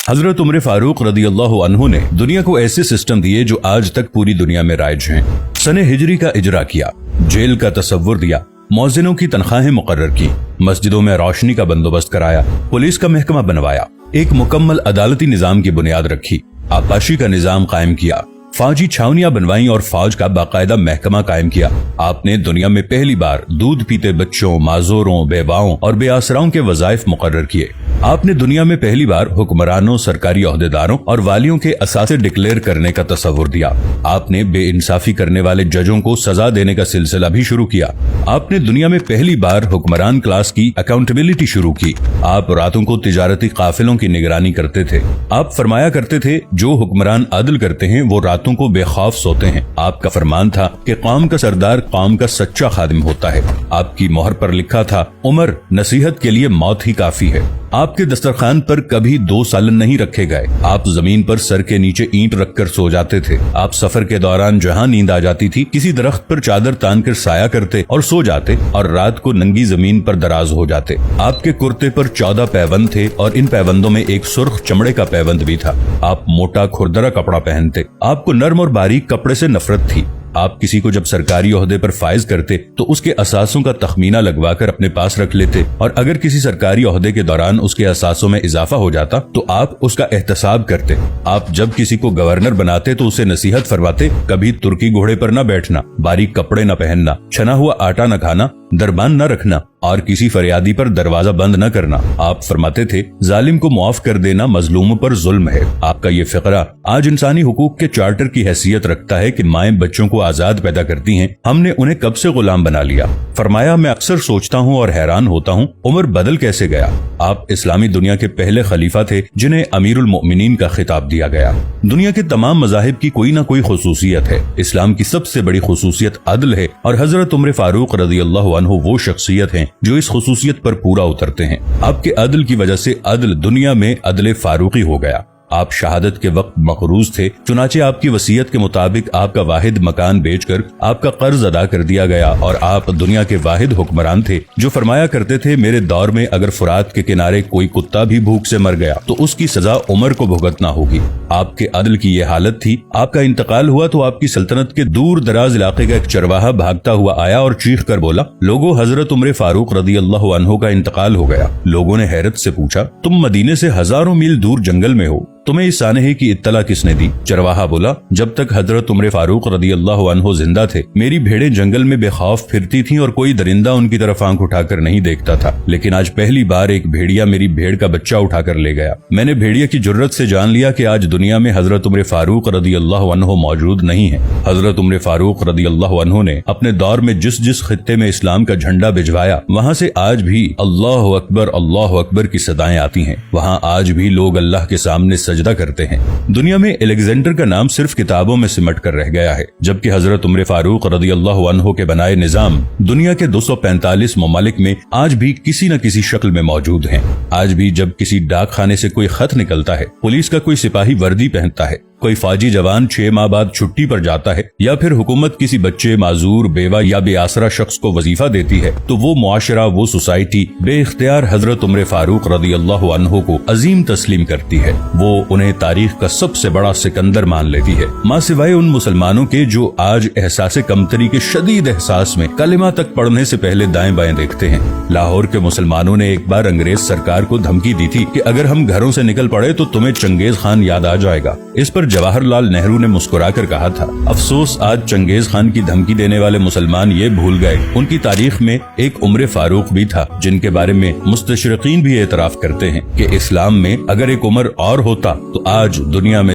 हजरत उमर फारूक रदी अल्लाह अन्हु ने दुनिया को ऐसे सिस्टम दिए जो आज तक पूरी दुनिया में राइज हैं। सने हिजरी का इजरा किया, जेल का तसव्वुर दिया, मौजिनों की तनख्वाहें मुकर्रर की, मस्जिदों में रोशनी का बंदोबस्त कराया, पुलिस का महकमा बनवाया, एक मुकम्मल अदालती निजाम की बुनियाद रखी, आपाशी का निजाम कायम किया, फौजी छावनियां बनवाई और फौज का बाकायदा महकमा कायम किया। आपने दुनिया में पहली बार दूध पीते बच्चों, माजूरों, बेवाओं और बेआसराओं के वज़ाइफ मुकर्रर किए। आपने दुनिया में पहली बार हुक्मरानों, सरकारी ओहदेदारों और वालियों के असासे डिक्लेयर करने का तसव्वुर दिया। आपने बेइंसाफी करने वाले जजों को सजा देने का सिलसिला भी शुरू किया। आपने दुनिया में पहली बार हुक्मरान क्लास की अकाउंटेबिलिटी शुरू की। आप रातों को तिजारती काफिलों की निगरानी करते थे। आप फरमाया करते थे, जो हुक्मरान अदल करते हैं वो रातों को बेखौफ सोते हैं। आपका फरमान था कि कौम का सरदार कौम का सच्चा खादिम होता है। आपकी मोहर पर लिखा था, उमर नसीहत के लिए मौत ही काफी है। आपके दस्तरखान पर कभी 2 सालन नहीं रखे गए। आप जमीन पर सर के नीचे ईंट रखकर सो जाते थे। आप सफर के दौरान जहां नींद आ जाती थी, किसी दरख्त पर चादर तान कर साया करते और सो जाते और रात को नंगी जमीन पर दराज हो जाते। आपके कुर्ते पर 14 पैबंद थे और इन पैबंदों में एक सुर्ख चमड़े का पैबंद भी था। आप मोटा खुरदरा कपड़ा पहनते। आपको नर्म और बारीक कपड़े से नफरत थी। आप किसी को जब सरकारी ओहदे पर फाइज करते तो उसके असासों का तखमीना लगवाकर अपने पास रख लेते और अगर किसी सरकारी ओहदे के दौरान उसके असासों में इजाफा हो जाता तो आप उसका एहतसाब करते। आप जब किसी को गवर्नर बनाते तो उसे नसीहत फरमाते, कभी तुर्की घोड़े पर न बैठना, बारीक कपड़े न पहनना, छना हुआ आटा न खाना, दरबान न रखना और किसी फरियादी पर दरवाजा बंद न करना। आप फरमाते थे, जालिम को मुआफ कर देना मजलूम पर जुल्म है। आपका ये फिक्रा आज इंसानी हुकूक के चार्टर की हैसियत रखता है कि माएं बच्चों को आजाद पैदा करती हैं, हमने उन्हें कब से गुलाम बना लिया। फरमाया, मैं अक्सर सोचता हूँ और हैरान होता हूँ, उमर बदल कैसे गया। आप इस्लामी दुनिया के पहले खलीफा थे जिन्हें अमीरुल मोमिनीन का खिताब दिया गया। दुनिया के तमाम मज़ाहिब की कोई न कोई खुसूसियत है। इस्लाम की सबसे बड़ी खुसूसियत अदल है और हजरत उमर फारूक रज़ी अल्लाहु अन्हु वो शख्सियत हैं जो इस खुसूसियत पर पूरा उतरते हैं। आपके अदल की वजह से अदल दुनिया में अदल फारूकी हो गया। आप शहादत के वक्त मकरूज थे, चुनाचे आपकी वसीयत के मुताबिक आपका वाहिद मकान बेचकर आपका कर्ज अदा कर दिया गया और आप दुनिया के वाहिद हुक्मरान थे जो फरमाया करते थे, मेरे दौर में अगर फुरात के किनारे कोई कुत्ता भी भूख से मर गया तो उसकी सजा उमर को भुगतना होगी। आपके अदल की ये हालत थी। आपका इंतकाल हुआ तो आपकी सल्तनत के दूर दराज इलाके का एक चरवाहा भागता हुआ आया और चीख कर बोला, लोगों, हजरत उमर फारूक रदी अल्लाह अन्हु का इंतकाल हो गया। लोगों ने हैरत से पूछा, तुम मदीने से हजारों मील दूर जंगल में हो, तुम्हें इस सानहे की इत्तला किसने दी। चरवाहा बोला, जब तक हजरत उमर फारूक रदी अल्लाह अन्हु जिंदा थे मेरी भेड़ें जंगल में बेखौफ फिरती थीं और कोई दरिंदा उनकी तरफ आंख उठाकर नहीं देखता था, लेकिन आज पहली बार एक भेड़िया मेरी भेड़ का बच्चा उठाकर ले गया। मैंने भेड़िया की जुर्रत से जान लिया कि आज दुनिया में हजरत उमर फारूक रदी अल्लाह अन्हु मौजूद नहीं है। हजरत उमर फारूक रदी अल्लाह अन्हु ने अपने दौर में जिस जिस खित्ते में इस्लाम का झंडा भिजवाया वहाँ से आज भी अल्लाह अकबर की सदाएं आती हैं। वहाँ आज भी लोग अल्लाह के सामने सजदा करते हैं। दुनिया में अलेक्जेंडर का नाम सिर्फ किताबों में सिमट कर रह गया है, जबकि हजरत उमर फारूक रदी अल्लाह अन्हु के बनाए निजाम दुनिया के 245 ममालिक में आज भी किसी न किसी शक्ल में मौजूद हैं। आज भी जब किसी डाक खाने से कोई खत निकलता है, पुलिस का कोई सिपाही वर्दी पहनता है, कोई फौजी जवान 6 माह बाद छुट्टी पर जाता है या फिर हुकूमत किसी बच्चे, माजूर, बेवा या बेआसरा शख्स को वजीफा देती है तो वो मुआशरा, वो सोसाइटी बेइख्तियार हजरत उमर फारूक रदी अल्लाह अन्हु को अजीम तस्लीम करती है। वो उन्हें तारीख का सबसे बड़ा सिकंदर मान लेती है, माँ सिवाय उन मुसलमानों के जो आज एहसासे कमतरी के शदीद एहसास में कलिमा तक पढ़ने से पहले दाएं बाएं देखते हैं। लाहौर के मुसलमानों ने एक बार अंग्रेज सरकार को धमकी दी थी कि अगर हम घरों से निकल पड़े तो तुम्हें चंगेज खान याद आ जाएगा। इस पर जवाहरलाल नेहरू ने मुस्कुराकर कहा था, अफसोस आज चंगेज खान की धमकी देने वाले मुसलमान ये भूल गए उनकी तारीख में एक उमर फारूक भी था, जिनके बारे में मुस्तशरिकीन भी एतराफ करते हैं कि इस्लाम में अगर एक उमर और होता तो आज दुनिया में